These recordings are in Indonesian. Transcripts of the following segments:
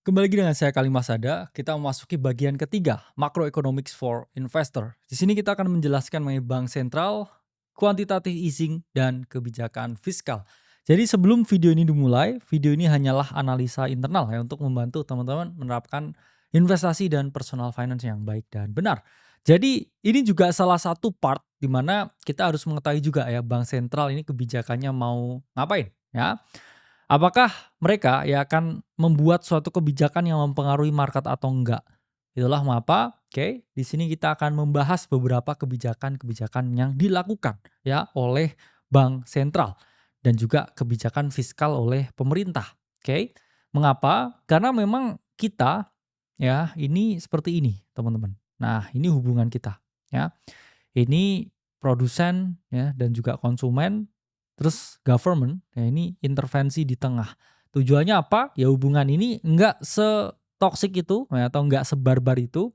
Kembali lagi dengan saya Kali Masada, kita memasuki bagian ketiga, Macroeconomics for Investor. Di sini kita akan menjelaskan mengenai bank sentral, quantitative easing, dan kebijakan fiskal. Jadi sebelum video ini dimulai, video ini hanyalah analisa internal ya untuk membantu teman-teman menerapkan investasi dan personal finance yang baik dan benar. Jadi ini juga salah satu part di mana kita harus mengetahui juga ya bank sentral ini kebijakannya mau ngapain ya. Apakah mereka ya akan membuat suatu kebijakan yang mempengaruhi market atau enggak? Itulah mengapa, oke, di sini kita akan membahas beberapa kebijakan-kebijakan yang dilakukan ya oleh bank sentral dan juga kebijakan fiskal oleh pemerintah. Oke. Mengapa? Karena memang kita ya ini seperti ini, teman-teman. Nah, ini hubungan kita ya. Ini produsen ya dan juga konsumen, terus government, ya ini intervensi di tengah. Tujuannya apa? Ya hubungan ini enggak se-toxic itu ya, atau enggak sebarbar itu.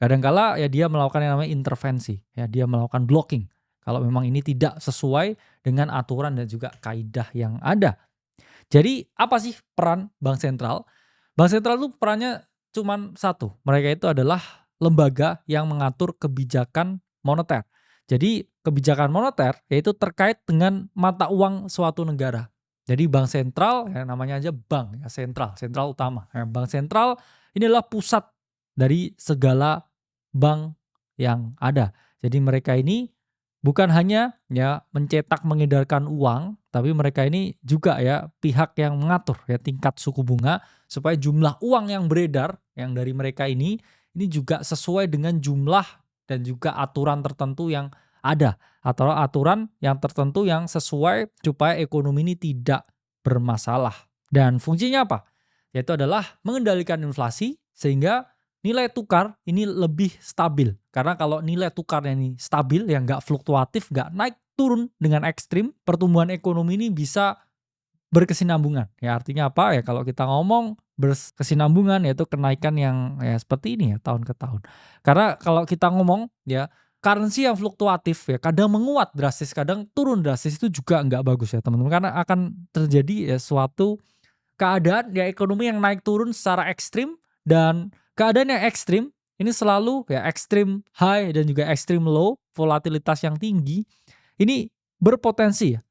Kadangkala ya dia melakukan yang namanya intervensi, ya dia melakukan blocking. Kalau memang ini tidak sesuai dengan aturan dan juga kaidah yang ada. Jadi apa sih peran bank sentral? Bank sentral itu perannya cuman satu, mereka itu adalah lembaga yang mengatur kebijakan moneter. Jadi kebijakan moneter yaitu terkait dengan mata uang suatu negara. Jadi bank sentral ya namanya aja bank ya sentral, sentral utama. Ya, bank sentral ini adalah pusat dari segala bank yang ada. Jadi mereka ini bukan hanya ya mencetak mengedarkan uang, tapi mereka ini juga ya pihak yang mengatur ya tingkat suku bunga supaya jumlah uang yang beredar yang dari mereka ini juga sesuai dengan jumlah dan juga aturan tertentu yang ada atau aturan yang tertentu yang sesuai supaya ekonomi ini tidak bermasalah. Dan fungsinya apa? Yaitu adalah mengendalikan inflasi sehingga nilai tukar ini lebih stabil. Karena kalau nilai tukarnya ini stabil, yang nggak fluktuatif, nggak naik turun dengan ekstrim, pertumbuhan ekonomi ini bisa berkesinambungan. Ya artinya apa? Ya kalau kita ngomong berkesinambungan yaitu kenaikan yang ya seperti ini ya tahun ke tahun. Karena kalau kita ngomong ya currency yang fluktuatif ya kadang menguat drastis, kadang turun drastis itu juga nggak bagus ya teman-teman. Karena akan terjadi ya suatu keadaan ya ekonomi yang naik turun secara ekstrim dan keadaan yang ekstrim ini selalu ya ekstrim high dan juga ekstrim low, volatilitas yang tinggi ini berpotensi ya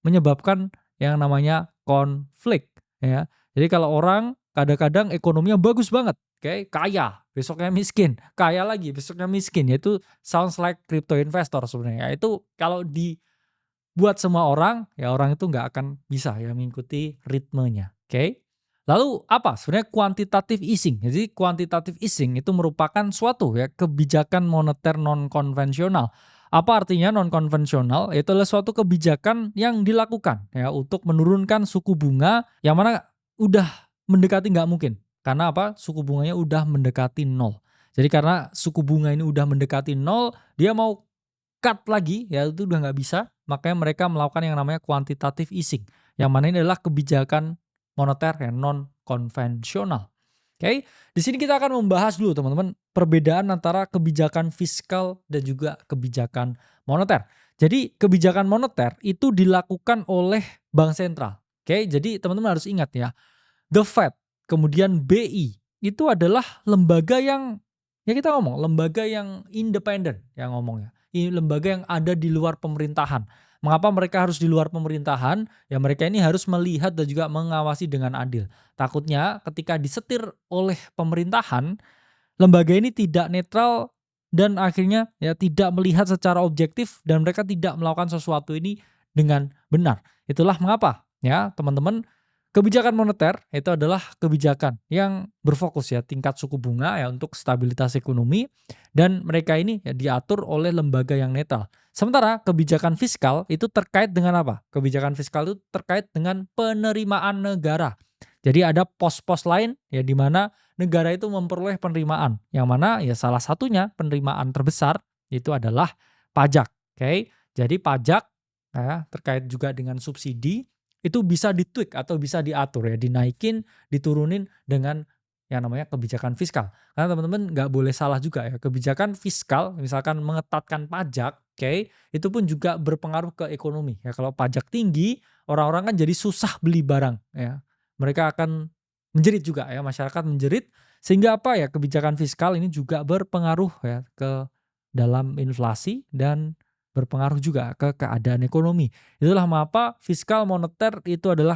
menyebabkan yang namanya konflik ya. Jadi kalau orang kadang-kadang ekonominya bagus banget, kayak kaya, besoknya miskin, kaya lagi, besoknya miskin, yaitu sounds like crypto investor sebenarnya. Ya, itu kalau dibuat semua orang, ya orang itu nggak akan bisa ya mengikuti ritmenya. Oke. Lalu apa sebenarnya quantitative easing? Jadi quantitative easing itu merupakan suatu ya kebijakan moneter non konvensional. Apa artinya non konvensional? Itu adalah suatu kebijakan yang dilakukan ya untuk menurunkan suku bunga yang mana udah mendekati nggak mungkin. Karena apa? Suku bunganya udah mendekati nol. Jadi karena suku bunga ini udah mendekati nol, dia mau cut lagi ya itu udah nggak bisa, makanya mereka melakukan yang namanya quantitative easing. Yang mana ini adalah kebijakan moneter yang non konvensional. Oke, di sini kita akan membahas dulu teman-teman perbedaan antara kebijakan fiskal dan juga kebijakan moneter. Jadi kebijakan moneter itu dilakukan oleh bank sentral. Oke, jadi teman-teman harus ingat ya, The Fed, kemudian BI itu adalah lembaga yang ya kita ngomong lembaga yang independen yang ngomongnya. Ini lembaga yang ada di luar pemerintahan. Mengapa mereka harus di luar pemerintahan? Ya mereka ini harus melihat dan juga mengawasi dengan adil. Takutnya ketika disetir oleh pemerintahan, lembaga ini tidak netral dan akhirnya ya tidak melihat secara objektif dan mereka tidak melakukan sesuatu ini dengan benar. Itulah mengapa ya teman-teman kebijakan moneter itu adalah kebijakan yang berfokus ya tingkat suku bunga ya untuk stabilitas ekonomi dan mereka ini ya diatur oleh lembaga yang netral. Sementara kebijakan fiskal itu terkait dengan apa? Kebijakan fiskal itu terkait dengan penerimaan negara. Jadi ada pos-pos lain ya di mana negara itu memperoleh penerimaan. Yang mana ya salah satunya penerimaan terbesar itu adalah pajak. Oke. Jadi pajak ya, terkait juga dengan subsidi itu bisa ditweak atau bisa diatur ya, dinaikin, diturunin dengan yang namanya kebijakan fiskal. Karena teman-teman nggak boleh salah juga ya, kebijakan fiskal misalkan mengetatkan pajak, oke, itu pun juga berpengaruh ke ekonomi ya. Kalau pajak tinggi, orang-orang kan jadi susah beli barang ya. Mereka akan menjerit juga ya, masyarakat menjerit sehingga apa ya, kebijakan fiskal ini juga berpengaruh ya ke dalam inflasi dan berpengaruh juga ke keadaan ekonomi. Itulah mengapa fiskal moneter itu adalah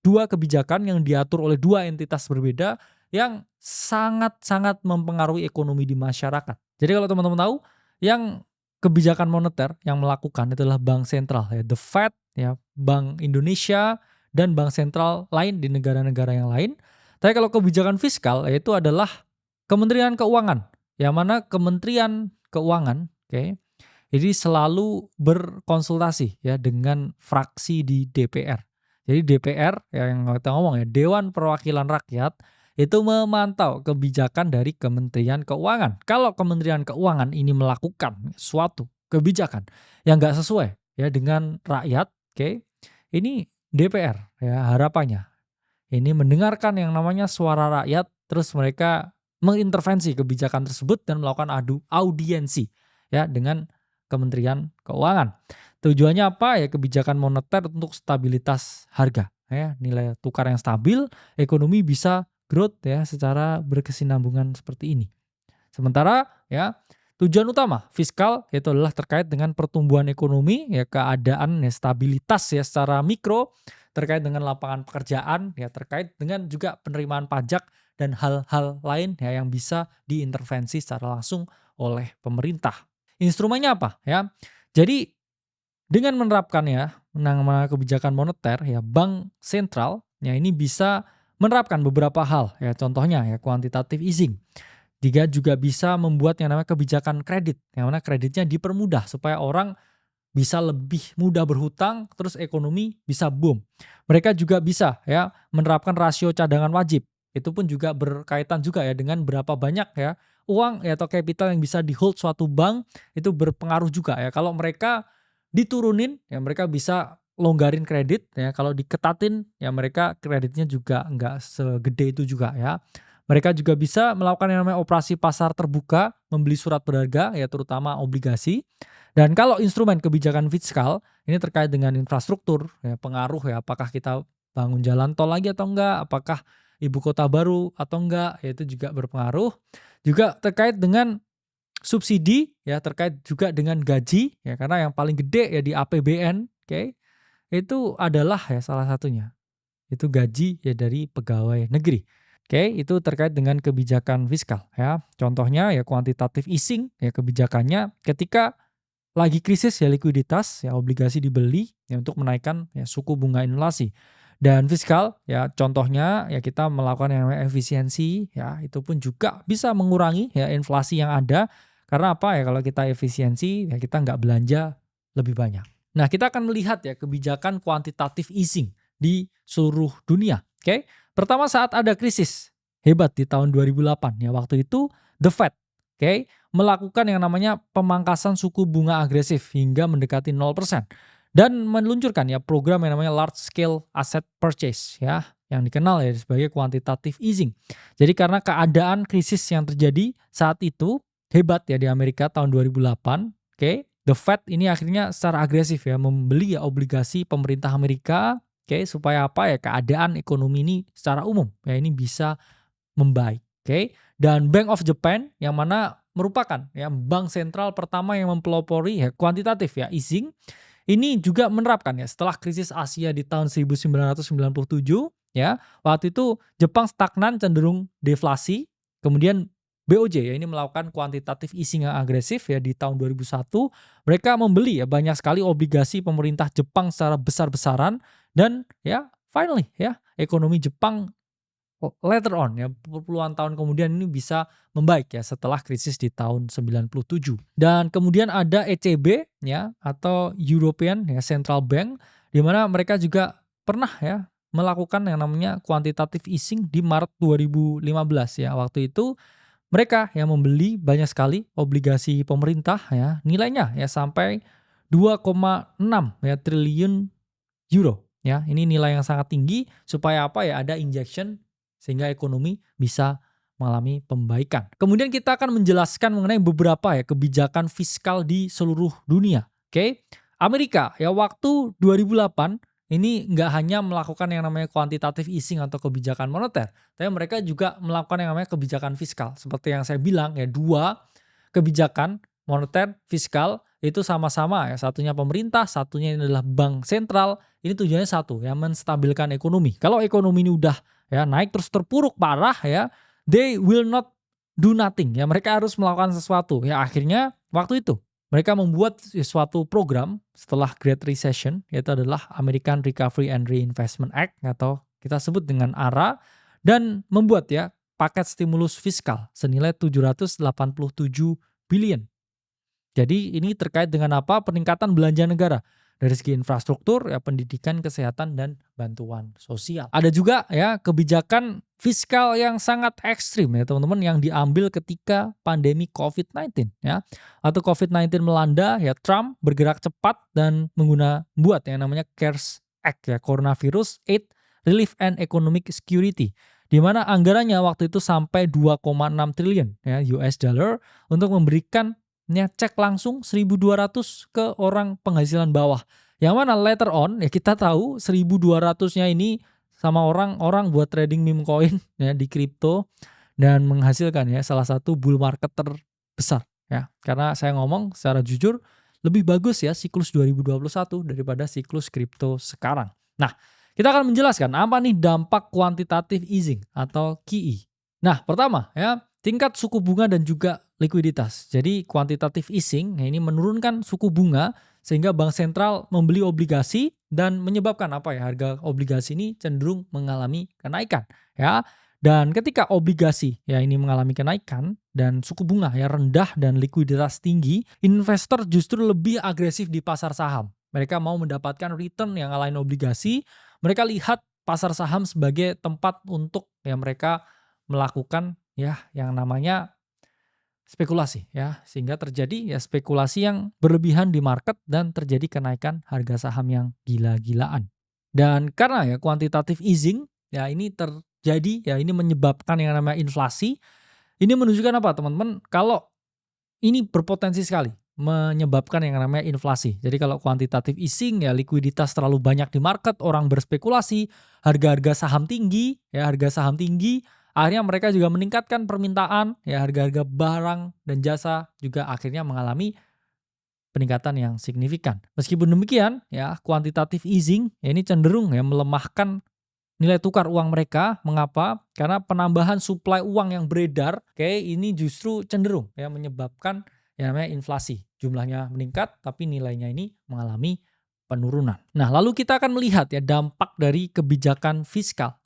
2 kebijakan yang diatur oleh 2 entitas berbeda yang sangat-sangat mempengaruhi ekonomi di masyarakat. Jadi kalau teman-teman tahu, yang kebijakan moneter yang melakukan adalah bank sentral ya, the Fed ya, Bank Indonesia dan bank sentral lain di negara-negara yang lain. Tapi kalau kebijakan fiskal yaitu adalah Kementerian Keuangan, yang mana Kementerian Keuangan, oke, ini selalu berkonsultasi ya dengan fraksi di DPR. Jadi DPR yang kita ngomong ya, Dewan Perwakilan Rakyat itu memantau kebijakan dari Kementerian Keuangan. Kalau Kementerian Keuangan ini melakukan suatu kebijakan yang nggak sesuai ya dengan rakyat, oke, ini DPR ya harapannya ini mendengarkan yang namanya suara rakyat, terus mereka mengintervensi kebijakan tersebut dan melakukan audiensi ya dengan Kementerian Keuangan. Tujuannya apa? Ya kebijakan moneter untuk stabilitas harga ya, nilai tukar yang stabil, ekonomi bisa growth ya secara berkesinambungan seperti ini. Sementara ya tujuan utama fiskal itu adalah terkait dengan pertumbuhan ekonomi ya, keadaan ya, stabilitas ya secara mikro, terkait dengan lapangan pekerjaan ya, terkait dengan juga penerimaan pajak dan hal-hal lain ya yang bisa diintervensi secara langsung oleh pemerintah. Instrumennya apa ya? Jadi dengan menerapkan ya mengenai kebijakan moneter ya, bank sentral ya ini bisa menerapkan beberapa hal ya, contohnya ya quantitative easing. Dia juga bisa membuat yang namanya kebijakan kredit, yang mana kreditnya dipermudah supaya orang bisa lebih mudah berhutang, terus ekonomi bisa boom. Mereka juga bisa ya menerapkan rasio cadangan wajib. Itu pun juga berkaitan juga ya dengan berapa banyak ya uang ya atau capital yang bisa di-hold suatu bank, itu berpengaruh juga ya. Kalau mereka diturunin ya mereka bisa longgarin kredit ya, kalau diketatin ya mereka kreditnya juga nggak segede itu juga ya. Mereka juga bisa melakukan yang namanya operasi pasar terbuka, membeli surat berharga ya terutama obligasi. Dan kalau instrumen kebijakan fiskal ini terkait dengan infrastruktur ya, pengaruh ya apakah kita bangun jalan tol lagi atau enggak, apakah ibu kota baru atau enggak, ya itu juga berpengaruh. Juga terkait dengan subsidi ya, terkait juga dengan gaji ya, karena yang paling gede ya di APBN, oke, itu adalah ya salah satunya itu gaji ya dari pegawai negeri. Oke, itu terkait dengan kebijakan fiskal ya. Contohnya ya quantitative easing ya, kebijakannya ketika lagi krisis ya likuiditas ya obligasi dibeli ya untuk menaikkan ya suku bunga inflasi. Dan fiskal ya contohnya ya kita melakukan yang namanya efisiensi ya, itu pun juga bisa mengurangi ya inflasi yang ada. Karena apa ya, kalau kita efisiensi ya kita nggak belanja lebih banyak. Nah, kita akan melihat ya kebijakan quantitative easing di seluruh dunia. Oke. Pertama saat ada krisis hebat di tahun 2008 ya, waktu itu The Fed melakukan yang namanya pemangkasan suku bunga agresif hingga mendekati 0% dan meluncurkan ya program yang namanya large scale asset purchase ya, yang dikenal ya sebagai quantitative easing. Jadi karena keadaan krisis yang terjadi saat itu hebat ya di Amerika tahun 2008, The Fed ini akhirnya secara agresif ya membeli ya obligasi pemerintah Amerika, supaya apa ya, keadaan ekonomi ini secara umum ya ini bisa membaik. Dan Bank of Japan yang mana merupakan ya bank sentral pertama yang mempelopori ya kuantitatif ya easing, ini juga menerapkan ya setelah krisis Asia di tahun 1997 ya. Waktu itu Jepang stagnan cenderung deflasi. Kemudian BOJ ya ini melakukan quantitative easing yang agresif ya di tahun 2001. Mereka membeli ya banyak sekali obligasi pemerintah Jepang secara besar-besaran dan ya finally ya ekonomi Jepang later on ya puluhan tahun kemudian ini bisa membaik ya setelah krisis di tahun 97. Dan kemudian ada ECB ya atau European ya Central Bank, di mana mereka juga pernah ya melakukan yang namanya quantitative easing di Maret 2015 ya. Waktu itu mereka yang membeli banyak sekali obligasi pemerintah ya, nilainya ya sampai 2,6 ya triliun euro ya. Ini nilai yang sangat tinggi supaya apa ya, ada injection sehingga ekonomi bisa mengalami pembaikan. Kemudian kita akan menjelaskan mengenai beberapa ya kebijakan fiskal di seluruh dunia. Amerika ya waktu 2008 ini nggak hanya melakukan yang namanya quantitative easing atau kebijakan moneter, tapi mereka juga melakukan yang namanya kebijakan fiskal. Seperti yang saya bilang ya, 2 kebijakan moneter, fiskal itu sama-sama ya, satunya pemerintah, satunya ini adalah bank sentral. Ini tujuannya satu ya, menstabilkan ekonomi. Kalau ekonomi ini udah ya naik terus terpuruk parah ya, they will not do nothing ya, mereka harus melakukan sesuatu. Ya akhirnya waktu itu mereka membuat suatu program setelah Great Recession, yaitu adalah American Recovery and Reinvestment Act atau kita sebut dengan ARA, dan membuat ya paket stimulus fiskal senilai 787 billion. Jadi ini terkait dengan apa? Peningkatan belanja negara dari segi infrastruktur, ya pendidikan, kesehatan, dan bantuan sosial. Ada juga ya kebijakan fiskal yang sangat ekstrim ya teman-teman, yang diambil ketika pandemi COVID-19 ya. Atau COVID-19 melanda ya, Trump bergerak cepat dan buat yang namanya CARES Act ya, Coronavirus Aid, Relief and Economic Security, di mana anggarannya waktu itu sampai 2,6 triliun ya US dollar untuk memberikan cek langsung 1.200 ke orang penghasilan bawah. Yang mana later on ya kita tahu 1.200-nya ini sama orang-orang buat trading meme coin ya di kripto dan menghasilkan ya salah satu bull market terbesar ya. Karena saya ngomong secara jujur, lebih bagus ya siklus 2021 daripada siklus kripto sekarang. Nah, kita akan menjelaskan apa nih dampak quantitative easing atau QE. Nah, pertama ya, tingkat suku bunga dan juga likuiditas. Jadi quantitative easing ini menurunkan suku bunga sehingga bank sentral membeli obligasi dan menyebabkan apa ya, harga obligasi ini cenderung mengalami kenaikan ya. Dan ketika obligasi ya ini mengalami kenaikan dan suku bunga ya rendah dan likuiditas tinggi, investor justru lebih agresif di pasar saham. Mereka mau mendapatkan return yang lain obligasi. Mereka lihat pasar saham sebagai tempat untuk ya mereka melakukan ya yang namanya spekulasi ya, sehingga terjadi ya spekulasi yang berlebihan di market dan terjadi kenaikan harga saham yang gila-gilaan. Dan karena ya quantitative easing ya ini terjadi ya, ini menyebabkan yang namanya inflasi. Ini menunjukkan apa teman-teman? Kalau ini berpotensi sekali menyebabkan yang namanya inflasi. Jadi kalau quantitative easing ya likuiditas terlalu banyak di market, orang berspekulasi, harga-harga saham tinggi, ya harga saham tinggi, akhirnya mereka juga meningkatkan permintaan, ya harga-harga barang dan jasa juga akhirnya mengalami peningkatan yang signifikan. Meskipun demikian, ya quantitative easing ya ini cenderung ya melemahkan nilai tukar uang mereka. Mengapa? Karena penambahan suplai uang yang beredar, ini justru cenderung ya menyebabkan yang namanya inflasi. Jumlahnya meningkat, tapi nilainya ini mengalami penurunan. Nah, lalu kita akan melihat ya dampak dari kebijakan fiskal.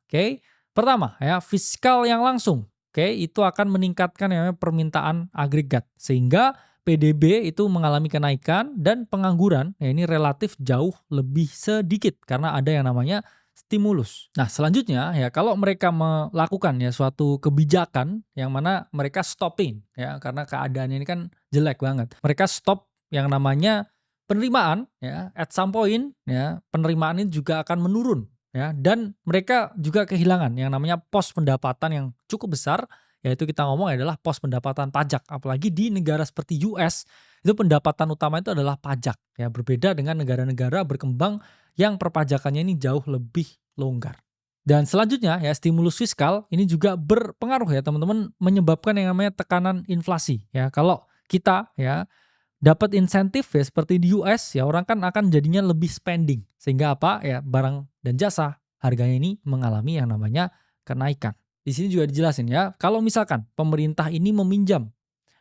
Pertama ya, fiskal yang langsung. Itu akan meningkatkan yang namanya permintaan agregat, sehingga PDB itu mengalami kenaikan dan pengangguran ya ini relatif jauh lebih sedikit karena ada yang namanya stimulus. Nah, selanjutnya ya kalau mereka melakukan ya suatu kebijakan yang mana mereka stopping ya karena keadaannya ini kan jelek banget. Mereka stop yang namanya penerimaan ya, at some point ya penerimaan ini juga akan menurun ya, dan mereka juga kehilangan yang namanya pos pendapatan yang cukup besar, yaitu kita ngomong adalah pos pendapatan pajak. Apalagi di negara seperti US itu pendapatan utama itu adalah pajak ya, berbeda dengan negara-negara berkembang yang perpajakannya ini jauh lebih longgar. Dan selanjutnya ya stimulus fiskal ini juga berpengaruh ya teman-teman, menyebabkan yang namanya tekanan inflasi ya. Kalau kita ya dapat insentif ya seperti di US ya, orang kan akan jadinya lebih spending, sehingga apa ya, barang dan jasa harganya ini mengalami yang namanya kenaikan. Di sini juga dijelasin ya, kalau misalkan pemerintah ini meminjam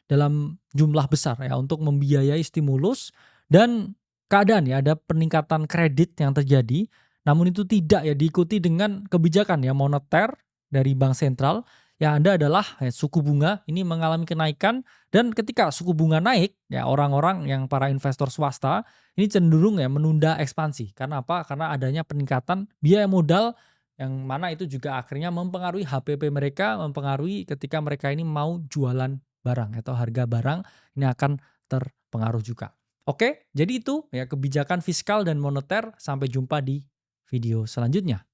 dalam jumlah besar ya untuk membiayai stimulus, dan keadaan ya ada peningkatan kredit yang terjadi, namun itu tidak ya diikuti dengan kebijakan ya moneter dari bank sentral, yang ada adalah ya, suku bunga ini mengalami kenaikan. Dan ketika suku bunga naik ya, orang-orang yang para investor swasta ini cenderung ya menunda ekspansi. Karena apa? Karena adanya peningkatan biaya modal, yang mana itu juga akhirnya mempengaruhi HPP mereka, mempengaruhi ketika mereka ini mau jualan barang atau harga barang ini akan terpengaruh juga. Oke, jadi itu ya kebijakan fiskal dan moneter. Sampai jumpa di video selanjutnya.